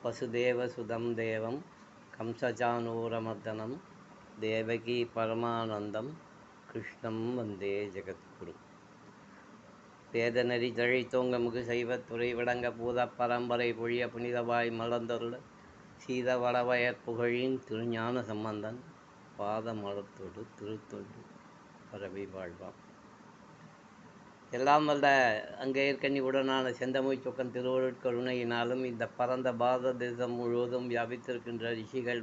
வசுதேவசுதம் தேவம் கம்சச்சானூரமர்தனம் தேவகி பரமானந்தம் கிருஷ்ணம் வந்தே ஜெகத்குரு. வேதநெறி தழைத்தோங்கமுகு சைவத்துறை விளங்க பூத பரம்பரை பொழிய புனிதவாய் மலர்ந்தருள சீத வளவயற் புகழின் திருஞான சம்பந்தன் பாத மலத்தோடு திருத்தொண்டு பரவி வாழ்வான். எல்லாம் வல்ல அங்கேற்கனி உடனான செந்தமிழ் சொக்கன் திருவருட்கருணையினாலும் இந்த பரந்த பாரத தேசம் முழுவதும் வியாபித்திருக்கின்ற ரிஷிகள்,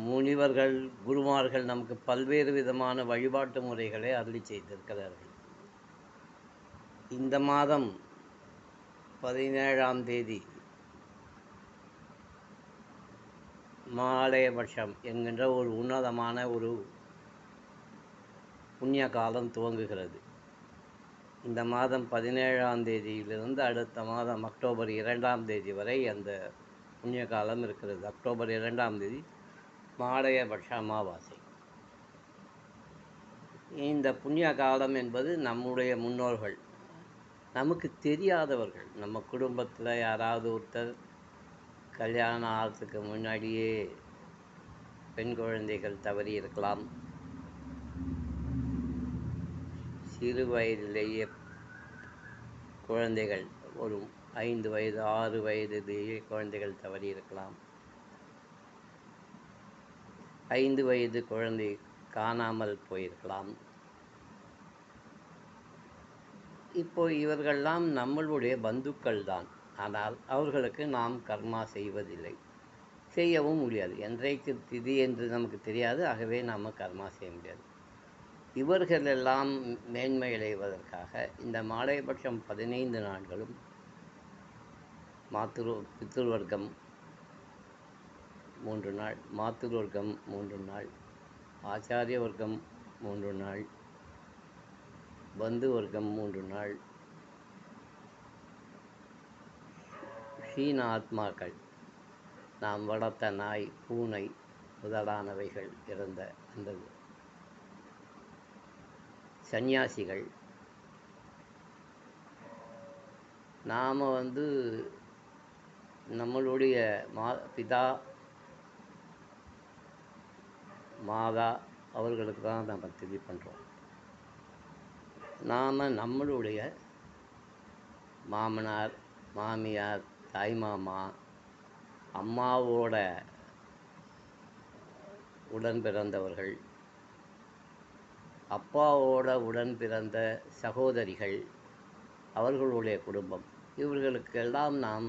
முனிவர்கள், குருமார்கள் நமக்கு பல்வேறு விதமான வழிபாட்டு முறைகளை அருளி செய்திருக்கிறார்கள். இந்த மாதம் 17ஆம் தேதி மாலயபட்சம் என்கின்ற ஒரு உன்னதமான ஒரு புண்ணிய காலம் துவங்குகிறது. இந்த மாதம் 17ஆம் தேதியிலிருந்து அடுத்த மாதம் அக்டோபர் 2ஆம் தேதி வரை அந்த புண்ணிய காலம் இருக்கிறது. அக்டோபர் 2ஆம் தேதி மாலயபட்ச அமாவாசை. இந்த புண்ணிய காலம் என்பது நம்முடைய முன்னோர்கள், நமக்கு தெரியாதவர்கள், நம்ம குடும்பத்தில் யாராவது ஒருத்தர் கல்யாணம் ஆகிறதுக்கு முன்னாடியே பெண் குழந்தைகள் தவறி இருக்கலாம், சிறு வயதிலேயே குழந்தைகள் ஒரு 5 வயது 6 வயதிலேயே குழந்தைகள் தவறி இருக்கலாம், 5 வயது குழந்தை காணாமல் போயிருக்கலாம். இப்போ இவர்கள்லாம் நம்மளுடைய பந்துக்கள் தான். ஆனால் அவர்களுக்கு நாம் கர்மா செய்வதில்லை, செய்யவும் முடியாது. என்றைக்கு திதி என்று நமக்கு தெரியாது. ஆகவே நாம் கர்மா செய்ய முடியாது. இவர்களெல்லாம் மேன்மை அடைவதற்காக இந்த மாலைபட்சம் 15 நாட்களும் பித்ருவர்க்கம் 3 நாள், மாத்ருவர்க்கம் 3 நாள், ஆச்சாரிய வர்க்கம் 3 நாள், பந்து வர்க்கம் 3 நாள், ஷீன ஆத்மாக்கள், நாம் வளர்த்த நாய், பூனை முதலானவைகள் இறந்த அந்த சந்நியாசிகள், நாம் நம்மளுடைய பிதா மாதா அவர்களுக்கு தான் நம்ம திதி பண்ணுறோம். நாம் நம்மளுடைய மாமனார், மாமியார், தாய் மாமா, அம்மாவோட உடன் பிறந்தவர்கள், அப்பாவோட உடன் பிறந்த சகோதரிகள், அவர்களுடைய குடும்பம், இவர்களுக்கெல்லாம் நாம்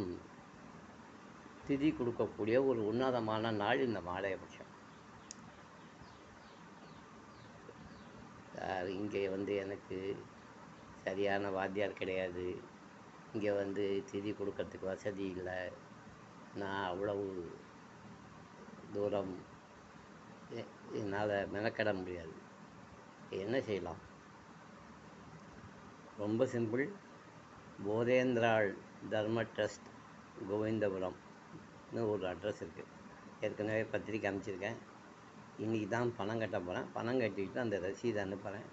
திதி கொடுக்கக்கூடிய ஒரு உன்னதமான நாள் இந்த மாலையபட்சம். இங்கே எனக்கு சரியான வாத்தியார் கிடையாது, இங்கே திதி கொடுக்கறதுக்கு வசதி இல்லை, நான் அவ்வளவு தூரம் என்னால் மெனக்கட முடியாது. என்ன செய்யலாம்? ரொம்ப சிம்பிள். போதேந்திராள் தர்ம ட்ரஸ்ட், கோவிந்தபுரம்னு ஒரு அட்ரஸ் இருக்குது. ஏற்கனவே பத்திரிக்கை அனுப்பிச்சிருக்கேன். இன்றைக்கி தான் பணம் கட்ட போகிறேன். பணம் கட்டிக்கிட்டு அந்த ரசீதை அனுப்புகிறேன்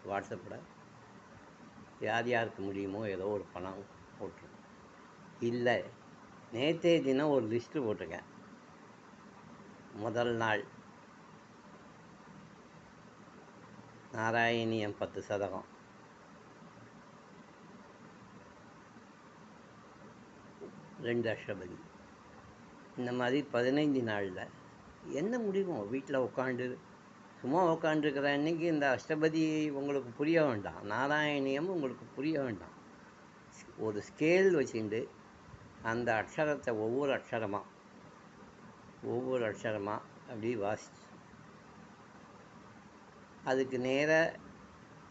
வாட்ஸ்அப்பில். யார் யாருக்கு முடியுமோ ஏதோ ஒரு பணம் போட்டுரும். இல்லை, நேற்றைய தினம் ஒரு லிஸ்ட்டு போட்டிருக்கேன். முதல் நாள் நாராயணியம் 10 சதகம், 2 அஷ்டபதி, இந்த மாதிரி 15 நாளில் என்ன முடியுமோ வீட்டில் உட்காண்டு சும்மா உட்காண்டுருக்கிற அன்றைக்கி இந்த அஷ்டபதி உங்களுக்கு புரிய வேண்டாம், நாராயணியம் உங்களுக்கு புரிய வேண்டாம். ஒரு ஸ்கேல் வச்சுட்டு அந்த அக்ஷரத்தை ஒவ்வொரு அக்ஷரமாக அப்படி வாசிச்சு அதுக்கு நேராக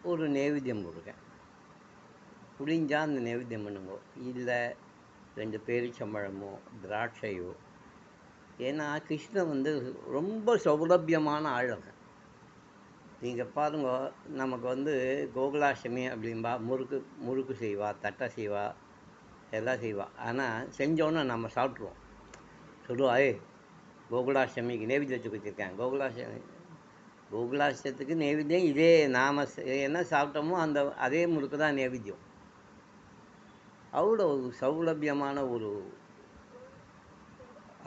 ஒரு நைவேத்தியம் கொடுக்கேன். முடிஞ்சால் அந்த நைவேத்தியம் பண்ணுங்கோ, இல்லை 2 பேரிச்சம்பழமோ திராட்சையோ. ஏன்னா கிருஷ்ணன் ரொம்ப சௌலபியமான ஆளுங்க. நீங்கள் பாருங்க, நமக்கு கோகுலாஷ்டமி அப்படின்பா, முறுக்கு செய்வா, தட்டை செய்வா, எல்லாம் செய்வா. ஆனால் செஞ்சோன்னே நம்ம சாப்பிட்ருவோம். சொல்லுவா, கோகுலாஷ்டமிக்கு நைவேத்தியத்துக்கு வச்சுருக்கேன். கோகுலாஷ்டத்துக்கு நைவேத்தியம் இதே நாம் என்ன சாப்பிட்டோமோ அதே முறுக்கு தான் நைவேத்தியம். அவ்வளோ சௌலபியமான ஒரு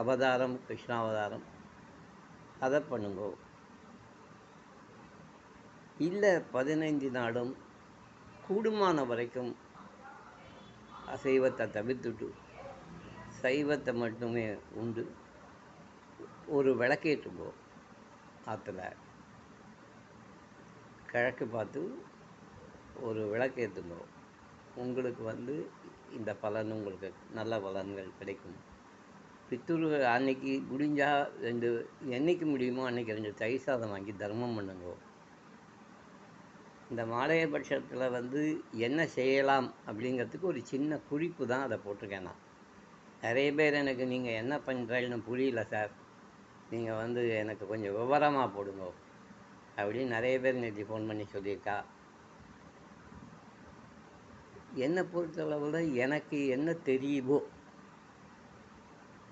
அவதாரம் கிருஷ்ணாவதாரம், அதை பண்ணுங்கோ. இல்லை 15 நாளும் கூடுமான வரைக்கும் அசைவத்தை தவிர்த்துட்டு சைவத்தை மட்டுமே உண்டு ஒரு விளக்கேற்றுங்கோ. ஆற்றுல கிழக்கு பார்த்து ஒரு விளக்கேற்றுங்கோ. உங்களுக்கு இந்த பலன் உங்களுக்கு நல்ல பலன்கள் கிடைக்கும். பித்ரு அன்னைக்கு முடிஞ்சால் என்னைக்கு முடியுமோ அன்றைக்கி 2 தயிர் சாதம் வாங்கி தர்மம் பண்ணுங்கோ. இந்த மாலையபட்சத்தில் என்ன செய்யலாம் அப்படிங்கிறதுக்கு ஒரு சின்ன குறிப்பு தான் அதை போட்டிருக்கேன் நான். நிறைய பேர் எனக்கு நீங்கள் என்ன பண்ணுறேன்னு புரியல சார், நீங்கள் எனக்கு கொஞ்சம் விவரமாக போடுங்க அப்படின்னு நிறைய பேர் நேற்று ஃபோன் பண்ணி சொல்லியிருக்கா. என்னை பொறுத்தளவில் எனக்கு என்ன தெரியுமோ,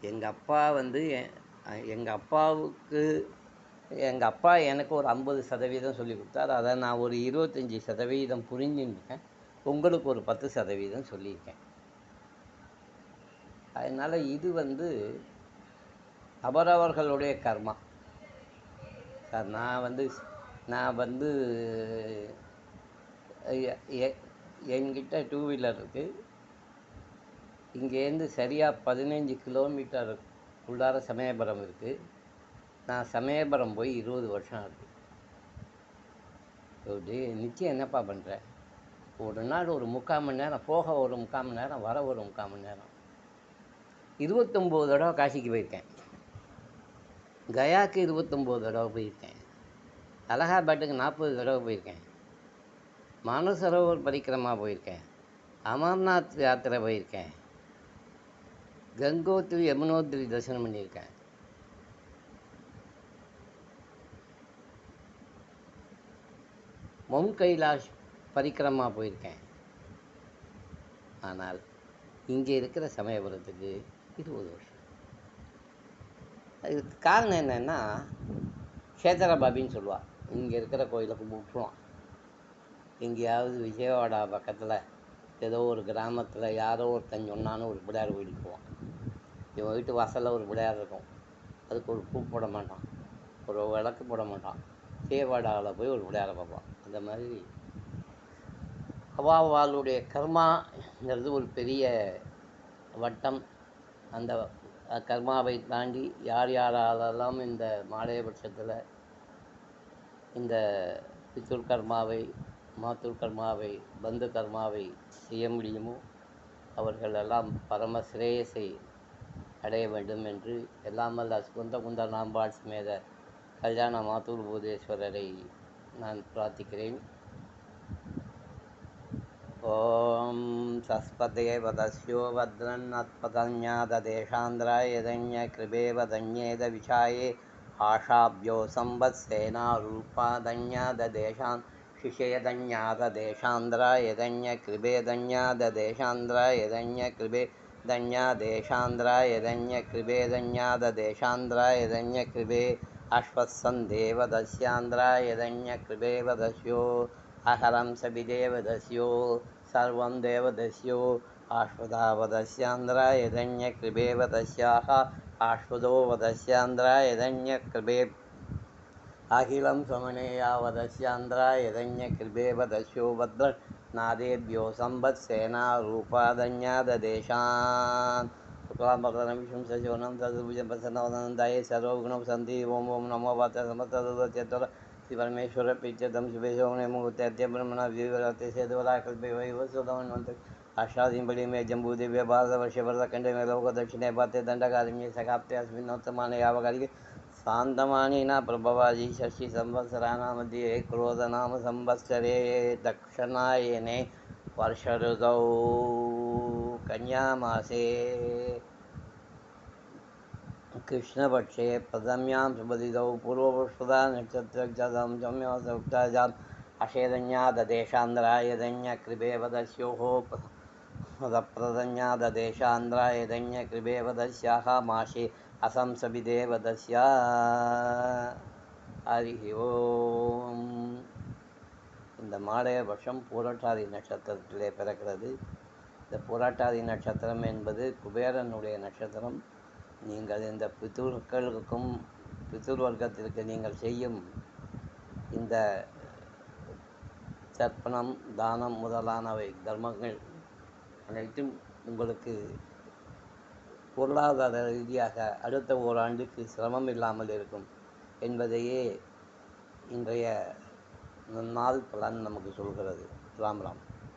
எங்கள் அப்பா எனக்கு ஒரு 50% சொல்லி கொடுத்தாரு. அதை நான் ஒரு 25% புரிஞ்சுட்டேன். உங்களுக்கு ஒரு 10% சொல்லியிருக்கேன். அதனால் இது அவரவர்களுடைய கர்மா சார். நான் என்கிட்ட 2 வீலர் இருக்குது. இங்கேருந்து சரியாக 15 கிலோமீட்டர் உள்ளார சமயபுரம் இருக்குது. நான் சமயபுரம் போய் 20 வருஷம் ஆகுது. நிச்சயம் என்னப்பா பண்ணுறேன்? ஒரு நாள் ஒரு 3/4 மணி நேரம், போக ஒரு 3/4 மணி நேரம், வர ஒரு 3/4 மணி நேரம். 29 தடவை காசிக்கு போயிருக்கேன். கயாவுக்கு 29 தடவை போயிருக்கேன். அலகாபாட்டுக்கு 40 தடவை போயிருக்கேன். மானசரோவர் பரிக்கிரமா போயிருக்கேன். அமர்நாத் யாத்திரை போயிருக்கேன். கங்கோத்ரி யமுனோத்ரி தரிசனம் பண்ணியிருக்கேன். மவுண்ட் கைலாஷ் பரிக்கிரமா போயிருக்கேன். ஆனால் இங்கே இருக்கிற சமயபுரத்துக்கு 20 வருஷம். அதுக்கு காரணம் என்னென்னா, க்ஷேத்திரபாபின்னு சொல்லுவாள். இங்கே இருக்கிற கோயிலுக்கு விட்டுருவான். எங்கேயாவது விஜயவாடா பக்கத்தில் ஏதோ ஒரு கிராமத்தில் யாரோ ஒருத்தன் சொன்னான்னு ஒரு பிள்ளையார் கோயிலுக்கு போவான். இவன் வீட்டு வாசலில் ஒரு பிள்ளையார் இருக்கும். அதுக்கு ஒரு பூ போட மாட்டான், ஒரு விளக்கு போட மாட்டான். விஜயவாடாவில் போய் ஒரு பிள்ளையாரை பார்ப்பான். அந்த மாதிரி அவாவாளுடைய கர்மாங்கிறது ஒரு பெரிய வட்டம். அந்த கர்மாவை தாண்டி யார் யாராலெல்லாம் இந்த மாலையபட்சத்தில் இந்த பித்ரு கர்மாவை, மாத்ரு கர்மாவை, பந்து கர்மாவை செய்ய முடியுமோ அவர்களெல்லாம் பரம சிரேயஸை அடைய வேண்டும் என்று எல்லாமல்ல குந்த நாம்பாள் சமேத கல்யாண மாத்தூர் பூதேஸ்வரரை நான் பிரார்த்திக்கிறேன். ஓம் சஸ்பதே வதஸ்யோ வத்ரன்னத்பதஞாதேஷாந்திராயதன்ய கிருபேவதன்யேத விஷாயே ஆஷாப்யோ சம்பத்சேனா ரூபாதன்யாதேஷான் शिषयदन्याददेशान्द्रायदन्य कृबेदन्याददेशान्द्रायदन्य कृबेदन्यादेशान्द्रायदन्य कृबेदन्याददेशान्द्रायदन्य कृबे अश्वत्सन्देवदस्यान्द्रायदन्य कृबेवदस्यो अहरं सविदेवदस्यो सर्वं देवदस्यो आश्वदावदस्यान्द्रायदन्य कृबेवदस्याः आश्वदो वदस्यान्द्रायदन्य कृबे अखिलं समनेयावदस्यान्द्रायदन्य कृबेवदस्यो भद्रनादेभ्यो संवत्सेना रूपादन्याददेशान् शुक्लाम्बरधरं विष्णुं सशिवनं तद्भुजं प्रसन्नवदनन्दाये सर्वगुणं सन्ति। ओं ओं नमो वाचः समस्तदुर्चेतर श्रीपरमेश्वर प्रीत्यर्थं शुभेशोभने मुहूर्ते ब्रह्मणा विवरते सेदवराकल्पे वैवस्वतमन्वन्त अष्टादीं में जम्बूदेव्य भारतवर्ष वरदखण्डे में लोक दक्षिणे पाते दण्डकारिण्ये सखाप्ते अस्मिन्नोत्तमाने यावकालिके शान्तमानिना प्रभवाजी षष्ठी संवत्सराणामध्ये क्रोधनाम संवत्सरे दक्षिणायने वर्ष ऋतौ कन्यामासे कृष्णपक्षे प्रथम्यां शुभतिथौ पूर्वपुष्पदा नक्षत्रजातं सम्यक्ताजाम् अशेदन्याददेशान्द्रायदन्यकृबेवदस्योः प्रदन्याददेशान्द्रायदन्यकृबेवदस्याः माशे असंसविदेवदस्या हरि ओम. இந்த மாலையபட்சம் பூரட்டாதி நட்சத்திரத்திலே பிறக்கிறது. இந்த பூரட்டாதி நட்சத்திரம் என்பது குபேரனுடைய நட்சத்திரம். நீங்கள் இந்த பித்ருக்களுக்கும் பித்ரு வர்க்கத்திற்கு நீங்கள் செய்யும் இந்த தர்ப்பணம், தானம் முதலானவை தர்மங்கள் அனைத்தும் உங்களுக்கு பொருளாதார ரீதியாக அடுத்த ஓராண்டுக்கு சிரமம் இல்லாமல் இருக்கும் என்பதையே இன்றைய நாள் பலன் நமக்கு சொல்கிறது. ராம் ராம்.